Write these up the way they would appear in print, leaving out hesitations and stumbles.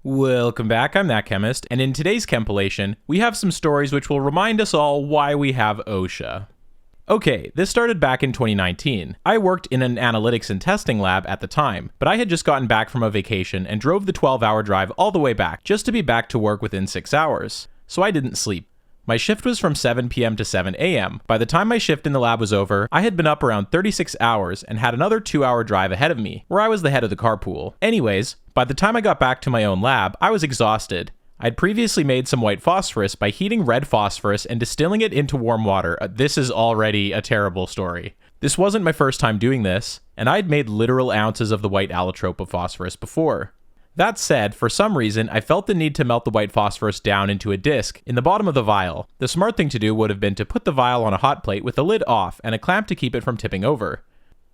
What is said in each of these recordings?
Welcome back, I'm that Chemist, and in today's Chempilation, we have some stories which will remind us all why we have OSHA. Okay, this started back in 2019. I worked in an analytics and testing lab at the time, but I had just gotten back from a vacation and drove the 12-hour drive all the way back, just to be back to work within 6 hours. So I didn't sleep. My shift was from 7 p.m. to 7 a.m. By the time my shift in the lab was over, I had been up around 36 hours and had another 2-hour drive ahead of me, where I was the head of the carpool. Anyways, by the time I got back to my own lab, I was exhausted. I'd previously made some white phosphorus by heating red phosphorus and distilling it into warm water. This is already a terrible story. This wasn't my first time doing this, and I'd made literal ounces of the white allotrope of phosphorus before. That said, for some reason, I felt the need to melt the white phosphorus down into a disc in the bottom of the vial. The smart thing to do would have been to put the vial on a hot plate with the lid off and a clamp to keep it from tipping over.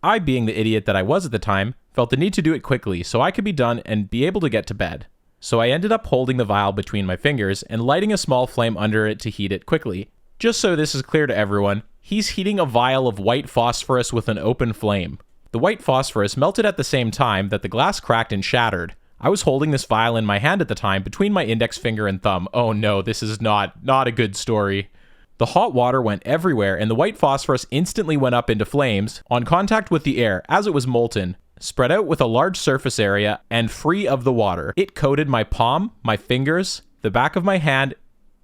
I, being the idiot that I was at the time, felt the need to do it quickly so I could be done and be able to get to bed. So I ended up holding the vial between my fingers and lighting a small flame under it to heat it quickly. Just so this is clear to everyone, he's heating a vial of white phosphorus with an open flame. The white phosphorus melted at the same time that the glass cracked and shattered. I was holding this vial in my hand at the time between my index finger and thumb. Oh no, this is not a good story. The hot water went everywhere and the white phosphorus instantly went up into flames on contact with the air as it was molten, spread out with a large surface area and free of the water. It coated my palm, my fingers, the back of my hand,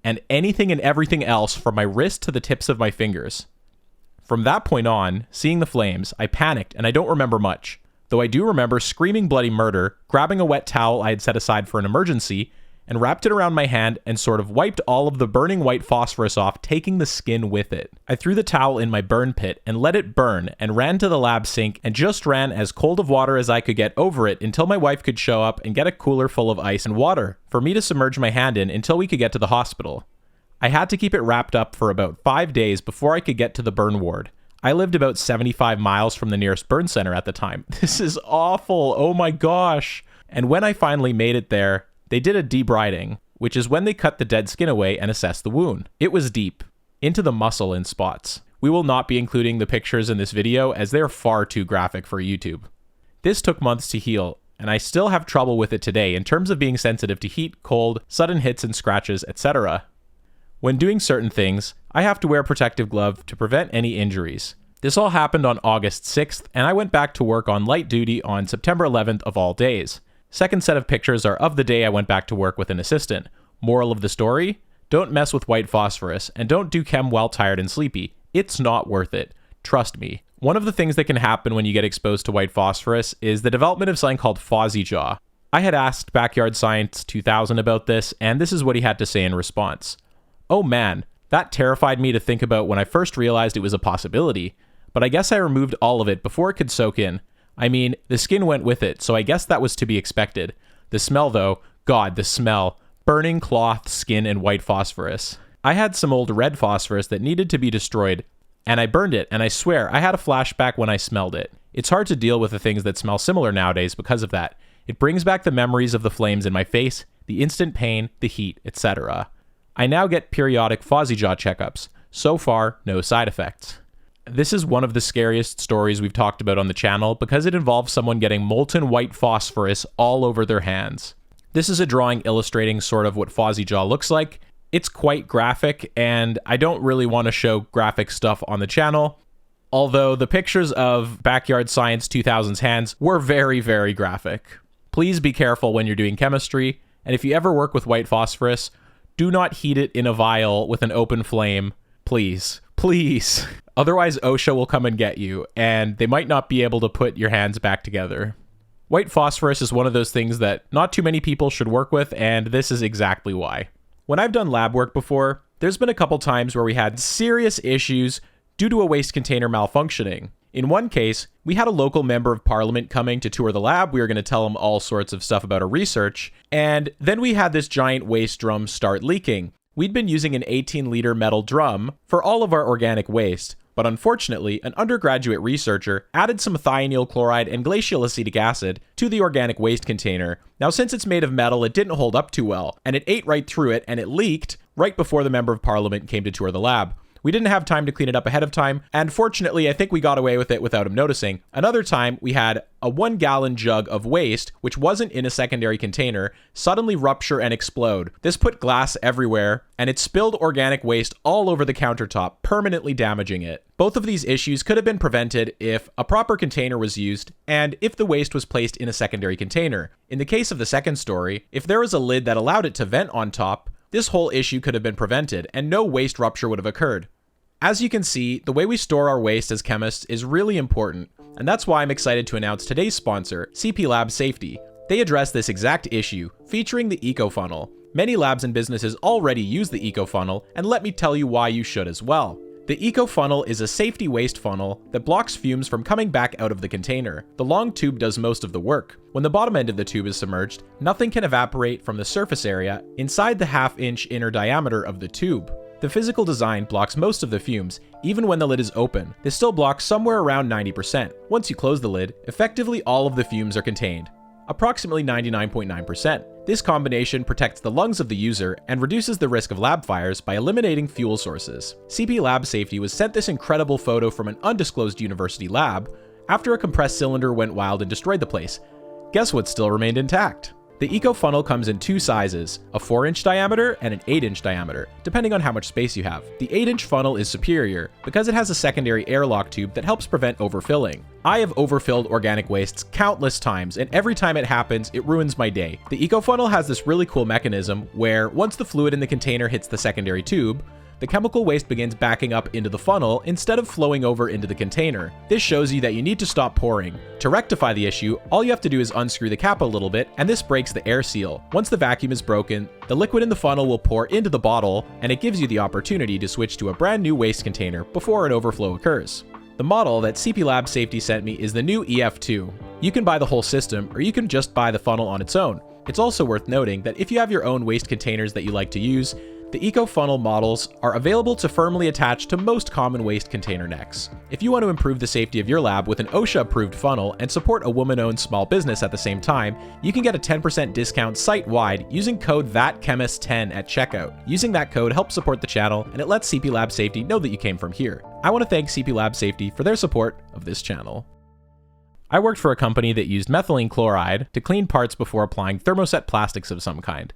and anything and everything else from my wrist to the tips of my fingers. From that point on, seeing the flames, I panicked and I don't remember much. Though I do remember screaming bloody murder, grabbing a wet towel I had set aside for an emergency, and wrapped it around my hand and sort of wiped all of the burning white phosphorus off, taking the skin with it. I threw the towel in my burn pit and let it burn and ran to the lab sink and just ran as cold of water as I could get over it until my wife could show up and get a cooler full of ice and water for me to submerge my hand in until we could get to the hospital. I had to keep it wrapped up for about 5 days before I could get to the burn ward. I lived about 75 miles from the nearest burn center at the time. This is awful. Oh my gosh. And when I finally made it there, they did a debriding, which is when they cut the dead skin away and assessed the wound. It was deep, into the muscle in spots. We will not be including the pictures in this video as they're far too graphic for YouTube. This took months to heal, and I still have trouble with it today in terms of being sensitive to heat, cold, sudden hits and scratches, etc. When doing certain things, I have to wear a protective glove to prevent any injuries. This all happened on August 6th, and I went back to work on light duty on September 11th of all days. Second set of pictures are of the day I went back to work with an assistant. Moral of the story? Don't mess with white phosphorus, and don't do chem while tired and sleepy. It's not worth it. Trust me. One of the things that can happen when you get exposed to white phosphorus is the development of something called phossy jaw. I had asked Backyard Science 2000 about this, and this is what he had to say in response. Oh man, that terrified me to think about when I first realized it was a possibility, but I guess I removed all of it before it could soak in. I mean, the skin went with it, so I guess that was to be expected. The smell though, God, the smell. Burning cloth, skin, and white phosphorus. I had some old red phosphorus that needed to be destroyed, and I burned it, and I swear, I had a flashback when I smelled it. It's hard to deal with the things that smell similar nowadays because of that. It brings back the memories of the flames in my face, the instant pain, the heat, etc. I now get periodic phossy jaw checkups. So far, no side effects. This is one of the scariest stories we've talked about on the channel because it involves someone getting molten white phosphorus all over their hands. This is a drawing illustrating sort of what phossy jaw looks like. It's quite graphic, and I don't really want to show graphic stuff on the channel, although the pictures of Backyard Science 2000's hands were very, very graphic. Please be careful when you're doing chemistry, and if you ever work with white phosphorus, do not heat it in a vial with an open flame. Please. Please. Otherwise, OSHA will come and get you, and they might not be able to put your hands back together. White phosphorus is one of those things that not too many people should work with, and this is exactly why. When I've done lab work before, there's been a couple times where we had serious issues due to a waste container malfunctioning. In one case, we had a local member of parliament coming to tour the lab. We were going to tell him all sorts of stuff about our research, and then we had this giant waste drum start leaking. We'd been using an 18-liter metal drum for all of our organic waste, but unfortunately, an undergraduate researcher added some thionyl chloride and glacial acetic acid to the organic waste container. Now, since it's made of metal, it didn't hold up too well, and it ate right through it, and it leaked right before the member of parliament came to tour the lab. We didn't have time to clean it up ahead of time, and fortunately I think we got away with it without him noticing. Another time we had a 1-gallon jug of waste, which wasn't in a secondary container, suddenly rupture and explode. This put glass everywhere, and it spilled organic waste all over the countertop, permanently damaging it. Both of these issues could have been prevented if a proper container was used and if the waste was placed in a secondary container. In the case of the second story, if there was a lid that allowed it to vent on top, this whole issue could have been prevented and no waste rupture would have occurred. As you can see, the way we store our waste as chemists is really important, and that's why I'm excited to announce today's sponsor, CP Lab Safety. They address this exact issue, featuring the eco-funnel. Many labs and businesses already use the eco-funnel, and let me tell you why you should as well. The eco-funnel is a safety waste funnel that blocks fumes from coming back out of the container. The long tube does most of the work. When the bottom end of the tube is submerged, nothing can evaporate from the surface area inside the half-inch inner diameter of the tube. The physical design blocks most of the fumes, even when the lid is open. This still blocks somewhere around 90%. Once you close the lid, effectively all of the fumes are contained, approximately 99.9%. This combination protects the lungs of the user and reduces the risk of lab fires by eliminating fuel sources. CP Lab Safety was sent this incredible photo from an undisclosed university lab after a compressed cylinder went wild and destroyed the place. Guess what still remained intact? The eco-funnel comes in two sizes, a 4-inch diameter and an 8-inch diameter, depending on how much space you have. The 8-inch funnel is superior because it has a secondary airlock tube that helps prevent overfilling. I have overfilled organic wastes countless times, and every time it happens, it ruins my day. The eco-funnel has this really cool mechanism where once the fluid in the container hits the secondary tube, the chemical waste begins backing up into the funnel instead of flowing over into the container. This shows you that you need to stop pouring. To rectify the issue, all you have to do is unscrew the cap a little bit, and this breaks the air seal. Once the vacuum is broken, the liquid in the funnel will pour into the bottle, and it gives you the opportunity to switch to a brand new waste container before an overflow occurs. The model that CP Lab Safety sent me is the new EF2. You can buy the whole system, or you can just buy the funnel on its own. It's also worth noting that if you have your own waste containers that you like to use, the eco-funnel models are available to firmly attach to most common waste container necks. If you want to improve the safety of your lab with an OSHA-approved funnel and support a woman-owned small business at the same time, you can get a 10% discount site-wide using code THATCHEMIST10 at checkout. Using that code helps support the channel, and it lets CP Lab Safety know that you came from here. I want to thank CP Lab Safety for their support of this channel. I worked for a company that used methylene chloride to clean parts before applying thermoset plastics of some kind.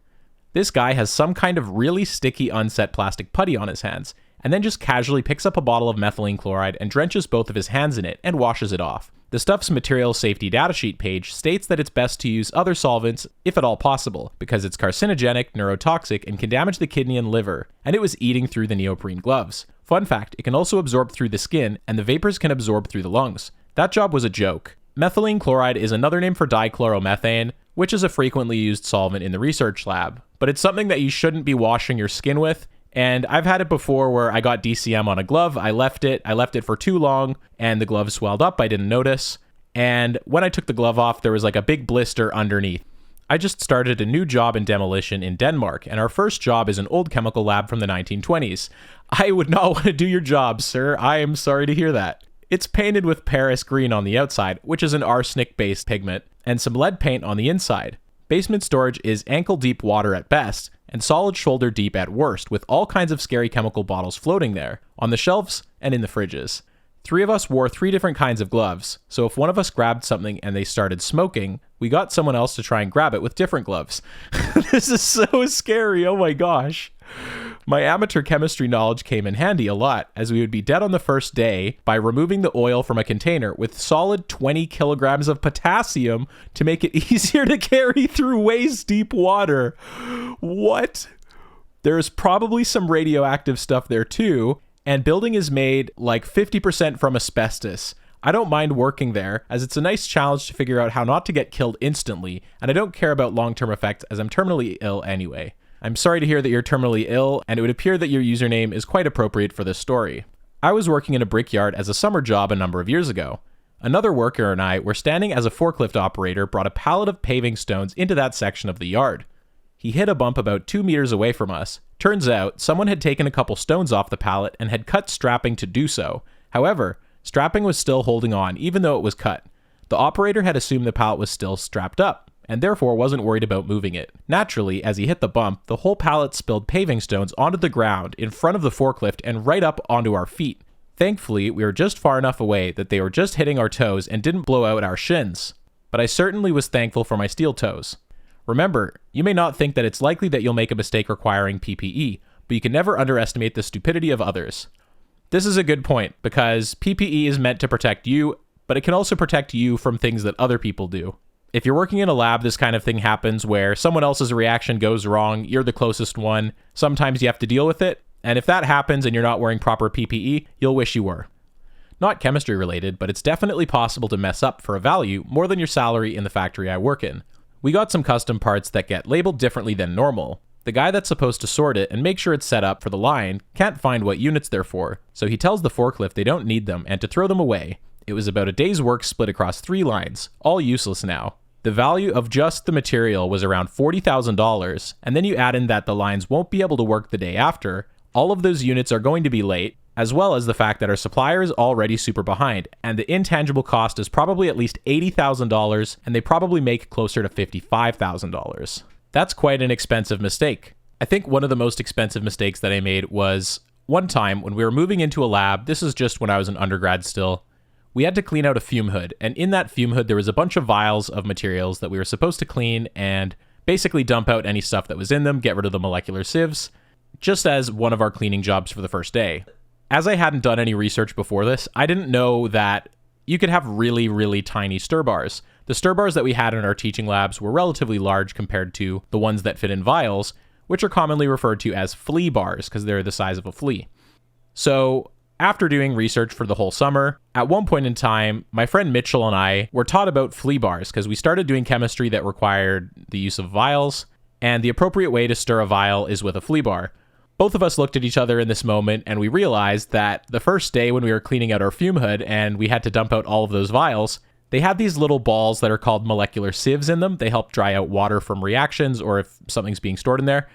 This guy has some kind of really sticky unset plastic putty on his hands, and then just casually picks up a bottle of methylene chloride and drenches both of his hands in it and washes it off. The stuff's material safety datasheet page states that it's best to use other solvents if at all possible, because it's carcinogenic, neurotoxic, and can damage the kidney and liver, and it was eating through the neoprene gloves. Fun fact, it can also absorb through the skin, and the vapors can absorb through the lungs. That job was a joke. Methylene chloride is another name for dichloromethane, which is a frequently used solvent in the research lab, but it's something that you shouldn't be washing your skin with. And I've had it before where I got DCM on a glove, I left it for too long, and the glove swelled up, I didn't notice. And when I took the glove off, there was like a big blister underneath. I just started a new job in demolition in Denmark, and our first job is an old chemical lab from the 1920s. I would not want to do your job, sir. I am sorry to hear that. It's painted with Paris green on the outside, which is an arsenic-based pigment, and some lead paint on the inside. Basement storage is ankle-deep water at best, and solid shoulder-deep at worst, with all kinds of scary chemical bottles floating there, on the shelves and in the fridges. 3 of us wore 3 different kinds of gloves, so if one of us grabbed something and they started smoking, we got someone else to try and grab it with different gloves. This is so scary, oh my gosh. My amateur chemistry knowledge came in handy a lot, as we would be dead on the first day by removing the oil from a container with solid 20 kilograms of potassium to make it easier to carry through waist-deep water. What? There's probably some radioactive stuff there too, and building is made like 50% from asbestos. I don't mind working there, as it's a nice challenge to figure out how not to get killed instantly, and I don't care about long-term effects as I'm terminally ill anyway. I'm sorry to hear that you're terminally ill, and it would appear that your username is quite appropriate for this story. I was working in a brickyard as a summer job a number of years ago. Another worker and I were standing as a forklift operator brought a pallet of paving stones into that section of the yard. He hit a bump about 2 meters away from us. Turns out, someone had taken a couple stones off the pallet and had cut strapping to do so. However, strapping was still holding on even though it was cut. The operator had assumed the pallet was still strapped up. and therefore wasn't worried about moving it. Naturally, as he hit the bump, the whole pallet spilled paving stones onto the ground in front of the forklift and right up onto our feet. Thankfully, we were just far enough away that they were just hitting our toes and didn't blow out our shins. But I certainly was thankful for my steel toes. Remember, you may not think that it's likely that you'll make a mistake requiring PPE, but you can never underestimate the stupidity of others. This is a good point, because PPE is meant to protect you, but it can also protect you from things that other people do. If you're working in a lab, this kind of thing happens where someone else's reaction goes wrong, you're the closest one, sometimes you have to deal with it, and if that happens and you're not wearing proper PPE, you'll wish you were. Not chemistry related, but it's definitely possible to mess up for a value more than your salary in the factory I work in. We got some custom parts that get labeled differently than normal. The guy that's supposed to sort it and make sure it's set up for the line can't find what units they're for, so he tells the forklift they don't need them and to throw them away. It was about a day's work split across 3 lines, all useless now. The value of just the material was around $40,000, and then you add in that the lines won't be able to work the day after. All of those units are going to be late, as well as the fact that our supplier is already super behind, and the intangible cost is probably at least $80,000, and they probably make closer to $55,000. That's quite an expensive mistake. I think one of the most expensive mistakes that I made was one time when we were moving into a lab. This is just when I was an undergrad still. We had to clean out a fume hood, and in that fume hood there was a bunch of vials of materials that we were supposed to clean and basically dump out any stuff that was in them, get rid of the molecular sieves, just as one of our cleaning jobs for the first day. As I hadn't done any research before this, I didn't know that you could have really, really tiny stir bars. The stir bars that we had in our teaching labs were relatively large compared to the ones that fit in vials, which are commonly referred to as flea bars because they're the size of a flea. So after doing research for the whole summer, at one point in time, my friend Mitchell and I were taught about flea bars because we started doing chemistry that required the use of vials, and the appropriate way to stir a vial is with a flea bar. Both of us looked at each other in this moment and we realized that the first day when we were cleaning out our fume hood and we had to dump out all of those vials, they had these little balls that are called molecular sieves in them. They help dry out water from reactions or if something's being stored in there.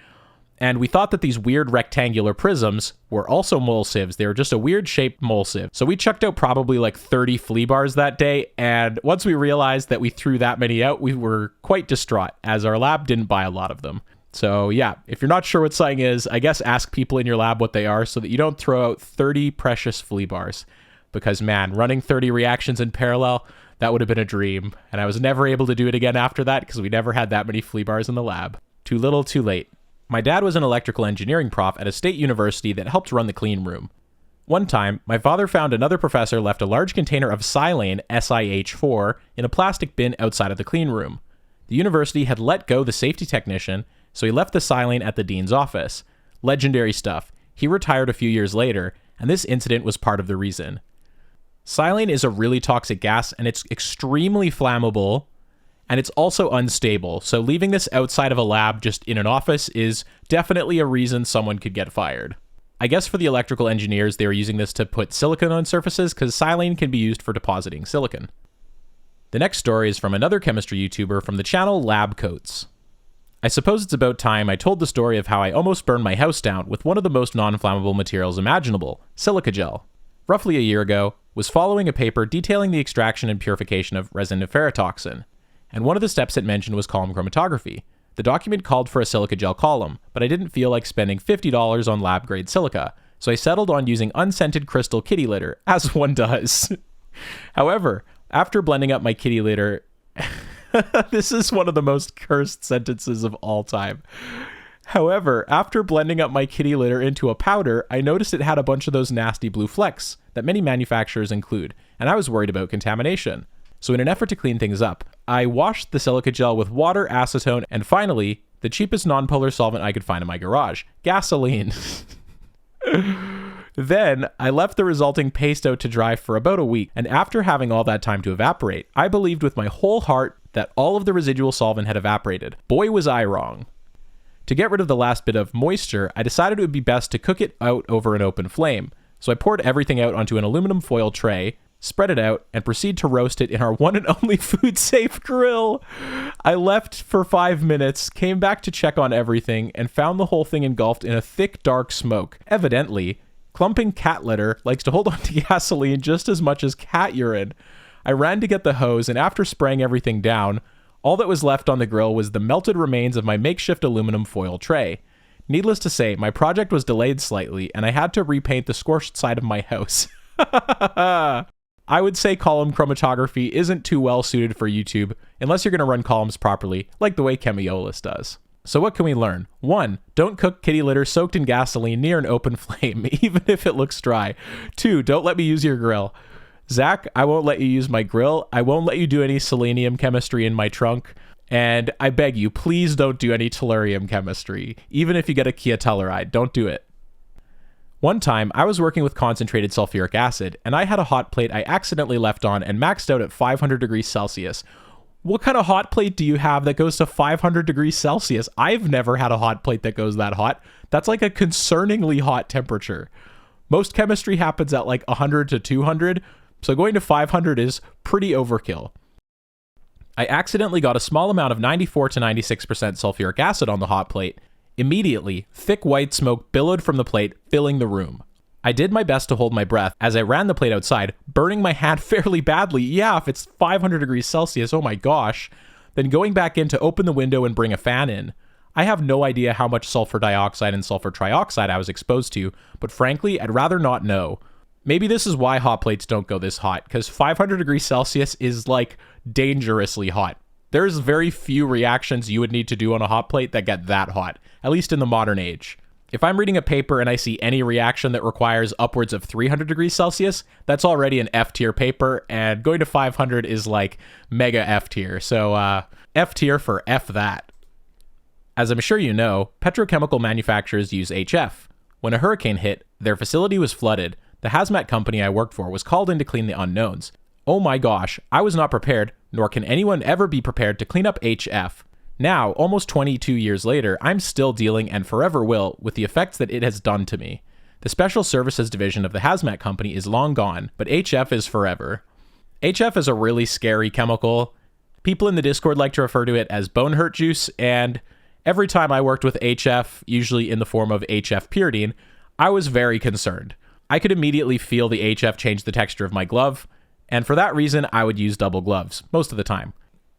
And we thought that these weird rectangular prisms were also mole sieves. They were just a weird shaped mole sieve. So we chucked out probably like 30 flea bars that day. And once we realized that we threw that many out, we were quite distraught as our lab didn't buy a lot of them. So yeah, if you're not sure what something is, I guess ask people in your lab what they are so that you don't throw out 30 precious flea bars. Because man, running 30 reactions in parallel, that would have been a dream. And I was never able to do it again after that because we never had that many flea bars in the lab. Too little, too late. My dad was an electrical engineering prof at a state university that helped run the clean room. One time, my father found another professor left a large container of silane, SiH4, in a plastic bin outside of the clean room. The university had let go the safety technician, so he left the silane at the dean's office. Legendary stuff. He retired a few years later, and this incident was part of the reason. Silane is a really toxic gas, and it's extremely flammable, and it's also unstable, so leaving this outside of a lab just in an office is definitely a reason someone could get fired. I guess for the electrical engineers, they were using this to put silicon on surfaces because silane can be used for depositing silicon. The next story is from another chemistry YouTuber from the channel Lab Coats. I suppose it's about time I told the story of how I almost burned my house down with one of the most non-flammable materials imaginable, silica gel. Roughly a year ago, was following a paper detailing the extraction and purification of resin ferrotoxin, and one of the steps it mentioned was column chromatography. The document called for a silica gel column, but I didn't feel like spending $50 on lab-grade silica, so I settled on using unscented crystal kitty litter, as one does. However, after blending up my kitty litter... This is one of the most cursed sentences of all time. However, after blending up my kitty litter into a powder, I noticed it had a bunch of those nasty blue flecks that many manufacturers include, and I was worried about contamination. So in an effort to clean things up, I washed the silica gel with water, acetone, and finally, the cheapest non-polar solvent I could find in my garage, gasoline. Then, I left the resulting paste out to dry for about a week, and after having all that time to evaporate, I believed with my whole heart that all of the residual solvent had evaporated. Boy, was I wrong. To get rid of the last bit of moisture, I decided it would be best to cook it out over an open flame. So I poured everything out onto an aluminum foil tray, spread it out, and proceed to roast it in our one and only food-safe grill. I left for 5 minutes, came back to check on everything, and found the whole thing engulfed in a thick, dark smoke. Evidently, clumping cat litter likes to hold on to gasoline just as much as cat urine. I ran to get the hose, and after spraying everything down, All that was left on the grill was the melted remains of my makeshift aluminum foil tray. Needless to say, my project was delayed slightly, and I had to repaint the scorched side of my house. I would say column chromatography isn't too well suited for YouTube, unless you're going to run columns properly, like the way Chemiolis does. So what can we learn? 1. Don't cook kitty litter soaked in gasoline near an open flame, even if it looks dry. 2. Don't let me use your grill. Zach, I won't let you use my grill. I won't let you do any selenium chemistry in my trunk. And I beg you, please don't do any tellurium chemistry. Even if you get a Kia Telluride, don't do it. One time, I was working with concentrated sulfuric acid, and I had a hot plate I accidentally left on and maxed out at 500 degrees Celsius. What kind of hot plate do you have that goes to 500 degrees Celsius? I've never had a hot plate that goes that hot. That's like a concerningly hot temperature. Most chemistry happens at like 100 to 200, so going to 500 is pretty overkill. I accidentally got a small amount of 94 to 96% sulfuric acid on the hot plate. Immediately, thick white smoke billowed from the plate, filling the room. I did my best to hold my breath as I ran the plate outside, burning my hand fairly badly. Yeah, if it's 500 degrees Celsius, oh my gosh. Then going back in to open the window and bring a fan in. I have no idea how much sulfur dioxide and sulfur trioxide I was exposed to, but frankly, I'd rather not know. Maybe this is why hot plates don't go this hot, because 500 degrees Celsius is like dangerously hot. There's very few reactions you would need to do on a hot plate that get that hot, at least in the modern age. If I'm reading a paper and I see any reaction that requires upwards of 300 degrees Celsius, that's already an F tier paper, and going to 500 is like mega F tier. So F tier for F that. As I'm sure you know, petrochemical manufacturers use HF. When a hurricane hit, their facility was flooded. The hazmat company I worked for was called in to clean the unknowns. Oh my gosh, I was not prepared, nor can anyone ever be prepared to clean up HF. Now, almost 22 years later, I'm still dealing and forever will with the effects that it has done to me. The Special Services Division of the hazmat company is long gone, but HF is forever. HF is a really scary chemical. People in the Discord like to refer to it as bone hurt juice, and every time I worked with HF, usually in the form of HF pyridine, I was very concerned. I could immediately feel the HF change the texture of my glove, and for that reason, I would use double gloves, most of the time.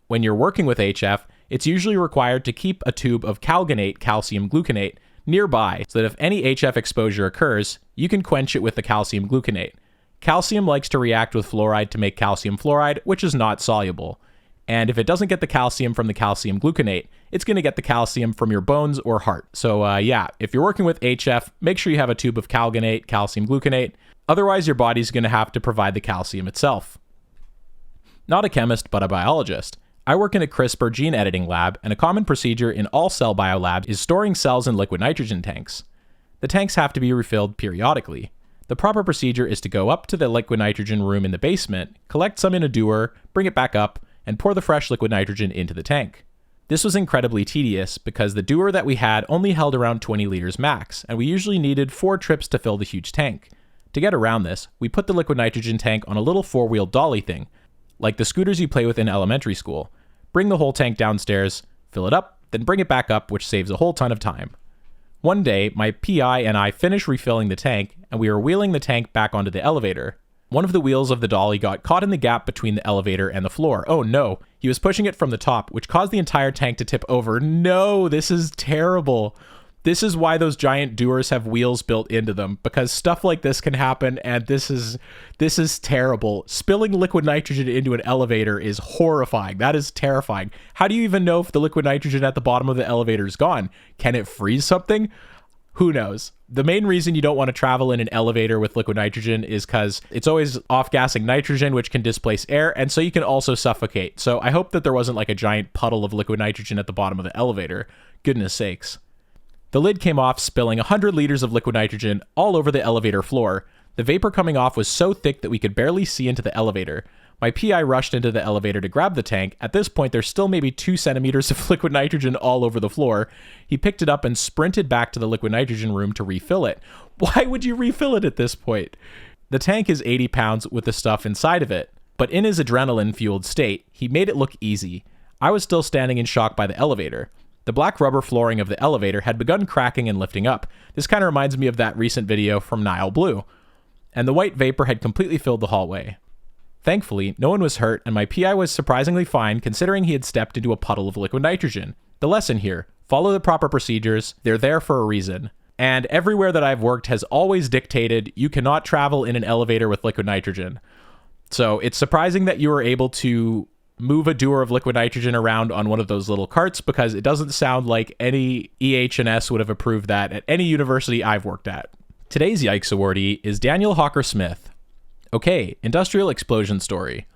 When you're working with HF, it's usually required to keep a tube of calgonate calcium gluconate nearby so that if any HF exposure occurs, you can quench it with the calcium gluconate. Calcium likes to react with fluoride to make calcium fluoride, which is not soluble. And if it doesn't get the calcium from the calcium gluconate, it's going to get the calcium from your bones or heart. So yeah, if you're working with HF, make sure you have a tube of calgonate calcium gluconate. Otherwise, your body's going to have to provide the calcium itself. Not a chemist, but a biologist. I work in a CRISPR gene editing lab, and a common procedure in all cell biolabs is storing cells in liquid nitrogen tanks. The tanks have to be refilled periodically. The proper procedure is to go up to the liquid nitrogen room in the basement, collect some in a dewar, bring it back up, and pour the fresh liquid nitrogen into the tank. This was incredibly tedious because the dewar that we had only held around 20 liters max, and we usually needed 4 trips to fill the huge tank. To get around this, we put the liquid nitrogen tank on a little 4-wheel dolly thing, like the scooters you play with in elementary school. Bring the whole tank downstairs, fill it up, then bring it back up, which saves a whole ton of time. One day, my PI and I finished refilling the tank, and we were wheeling the tank back onto the elevator. One of the wheels of the dolly got caught in the gap between the elevator and the floor. Oh no, he was pushing it from the top, which caused the entire tank to tip over. No, this is terrible. This is why those giant dewars have wheels built into them, because stuff like this can happen, and this is terrible. Spilling liquid nitrogen into an elevator is horrifying. That is terrifying. How do you even know if the liquid nitrogen at the bottom of the elevator is gone? Can it freeze something? Who knows? The main reason you don't want to travel in an elevator with liquid nitrogen is because it's always off-gassing nitrogen, which can displace air, and so you can also suffocate. So I hope that there wasn't like a giant puddle of liquid nitrogen at the bottom of the elevator. Goodness sakes. The lid came off, spilling 100 liters of liquid nitrogen all over the elevator floor. The vapor coming off was so thick that we could barely see into the elevator. My PI rushed into the elevator to grab the tank. At this point, there's still maybe 2 centimeters of liquid nitrogen all over the floor. He picked it up and sprinted back to the liquid nitrogen room to refill it. Why would you refill it at this point? The tank is 80 pounds with the stuff inside of it, but in his adrenaline-fueled state, he made it look easy. I was still standing in shock by the elevator. The black rubber flooring of the elevator had begun cracking and lifting up. This kind of reminds me of that recent video from Nile Blue. And the white vapor had completely filled the hallway. Thankfully, no one was hurt, and my PI was surprisingly fine considering he had stepped into a puddle of liquid nitrogen. The lesson here: follow the proper procedures, they're there for a reason. And everywhere that I've worked has always dictated you cannot travel in an elevator with liquid nitrogen. So it's surprising that you were able to move a dewar of liquid nitrogen around on one of those little carts, because it doesn't sound like any EH&S would have approved that at any university I've worked at. Today's Yikes awardee is Daniel Hawker Smith. Okay, industrial explosion story.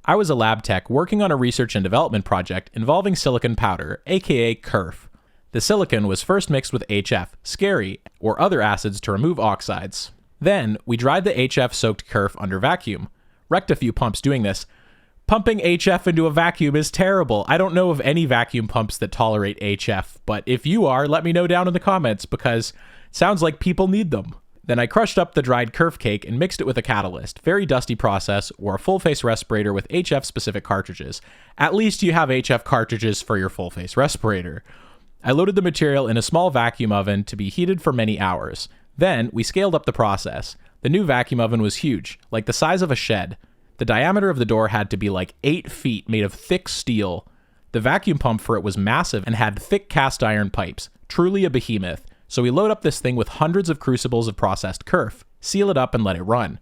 I was a lab tech working on a research and development project involving silicon powder, aka kerf. The silicon was first mixed with HF, scary, or other acids to remove oxides. Then, we dried the HF-soaked kerf under vacuum. Wrecked a few pumps doing this. Pumping HF into a vacuum is terrible. I don't know of any vacuum pumps that tolerate HF, but if you are, let me know down in the comments, because it sounds like people need them. Then I crushed up the dried kerf cake and mixed it with a catalyst. Very dusty process, or a full-face respirator with HF-specific cartridges. At least you have HF cartridges for your full-face respirator. I loaded the material in a small vacuum oven to be heated for many hours. Then, we scaled up the process. The new vacuum oven was huge, like the size of a shed. The diameter of the door had to be like 8 feet, made of thick steel. The vacuum pump for it was massive and had thick cast iron pipes. Truly a behemoth. So we load up this thing with hundreds of crucibles of processed kerf, seal it up and let it run.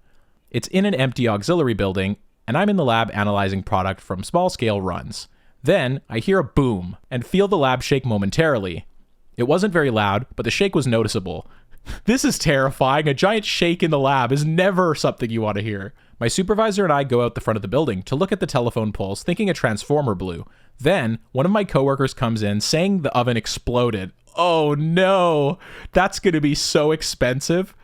It's in an empty auxiliary building, and I'm in the lab analyzing product from small-scale runs. Then, I hear a boom, and feel the lab shake momentarily. It wasn't very loud, but the shake was noticeable. This is terrifying. A giant shake in the lab is never something you want to hear. My supervisor and I go out the front of the building to look at the telephone poles, thinking a transformer blew. Then, one of my coworkers comes in saying the oven exploded. Oh no, that's going to be so expensive.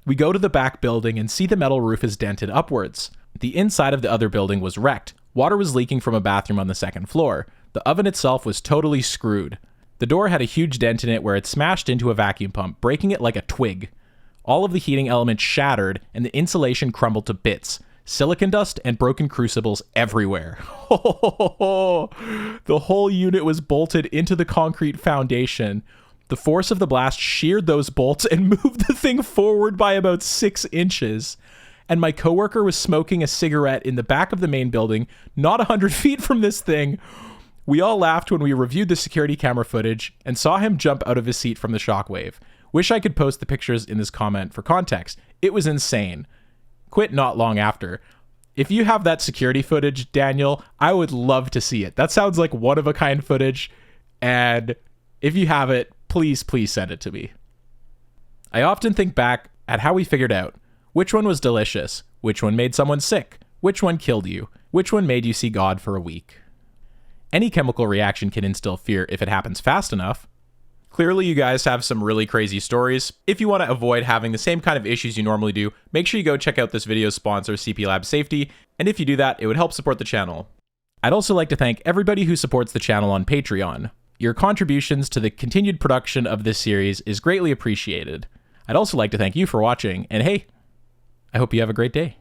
We go to the back building and see the metal roof is dented upwards. The inside of the other building was wrecked. Water was leaking from a bathroom on the second floor. The oven itself was totally screwed. The door had a huge dent in it where it smashed into a vacuum pump, breaking it like a twig. All of the heating elements shattered and the insulation crumbled to bits. Silicon dust and broken crucibles everywhere. The whole unit was bolted into the concrete foundation. The force of the blast sheared those bolts and moved the thing forward by about 6 inches. And my coworker was smoking a cigarette in the back of the main building, not 100 feet from this thing. We all laughed when we reviewed the security camera footage and saw him jump out of his seat from the shockwave. Wish I could post the pictures in this comment for context. It was insane. Quit not long after. If you have that security footage, Daniel, I would love to see it. That sounds like one-of-a-kind footage, and if you have it, please send it to me. I often think back at how we figured out which one was delicious, which one made someone sick, which one killed you, which one made you see God for a week. Any chemical reaction can instill fear if it happens fast enough. Clearly, you guys have some really crazy stories. If you want to avoid having the same kind of issues you normally do, make sure you go check out this video's sponsor, CP Lab Safety, and if you do that, it would help support the channel. I'd also like to thank everybody who supports the channel on Patreon. Your contributions to the continued production of this series is greatly appreciated. I'd also like to thank you for watching, and hey, I hope you have a great day.